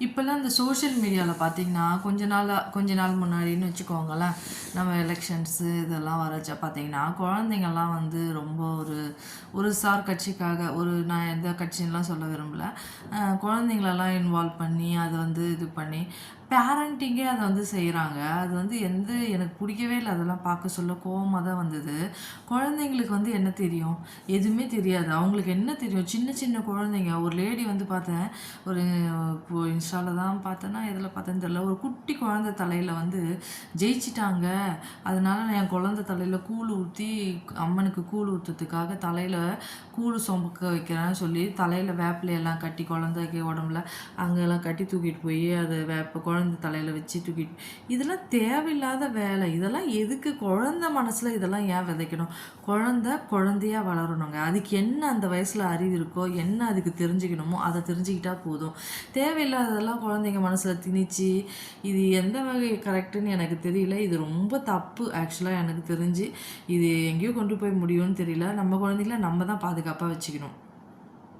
இப்போல்லாம் இந்த சோஷியல் மீடியாவில் பார்த்தீங்கன்னா கொஞ்ச நாள் முன்னாடின்னு வச்சுக்கோங்களேன். நம்ம எலெக்ஷன்ஸு இதெல்லாம் வரச்ச பார்த்தீங்கன்னா குழந்தைங்கள்லாம் வந்து ரொம்ப ஒரு சார் கட்சிக்காக நான் எந்த கட்சின்லாம் சொல்ல விரும்பல. குழந்தைங்களெல்லாம் இன்வால்வ் பண்ணி அதை வந்து இது பண்ணி பேரண்டிங்கே அதை வந்து செய்கிறாங்க. அது வந்து எனக்கு பிடிக்கவே இல்லை. அதெல்லாம் பார்க்க சொல்ல கோவமாக தான் வந்தது. குழந்தைங்களுக்கு வந்து என்ன தெரியும்? எதுவுமே தெரியாது. அவங்களுக்கு என்ன தெரியும்? சின்ன சின்ன குழந்தைங்க ஒரு லேடி வந்து பார்த்தேன். ஒரு இப்போ இன்ஸ்டால தான் பார்த்தேன்னா எதில் பார்த்தேன்னு தெரியல. ஒரு குட்டி குழந்தை தலையில் வந்து ஜெயிச்சிட்டாங்க, அதனால நான் என் குழந்தை தலையில் கூழ் ஊற்றி அம்மனுக்கு கூழ் ஊற்றுறதுக்காக தலையில் கூழ் சொம்பக்க வைக்கிறேன்னு சொல்லி தலையில் வேப்பிலையெல்லாம் கட்டி குழந்தைக்கு உடம்புல அங்கெல்லாம் கட்டி தூக்கிட்டு போய் அதை குழந்தை தலையில் வச்சு தூக்கிட்டு, இதெல்லாம் தேவையில்லாத வேலை. இதெல்லாம் எதுக்கு? குழந்தை மனசில் இதெல்லாம் ஏன் விதைக்கணும்? குழந்தையாக வளரணுங்க. அதுக்கு என்ன அந்த வயசில் அறிவு இருக்கோ, என்ன அதுக்கு தெரிஞ்சுக்கணுமோ அதை தெரிஞ்சுக்கிட்டா போதும். தேவையில்லாததெல்லாம் குழந்தைங்க மனசில் திணிச்சு இது எந்த வகை கரெக்டுன்னு எனக்கு தெரியல. இது ரொம்ப தப்பு ஆக்சுவலாக எனக்கு தெரிஞ்சு. இது எங்கேயோ கொண்டு போய் முடியும்னு தெரியல. நம்ம குழந்தைங்கள நம்ம தான் பாதுகாப்பாக வச்சுக்கணும்.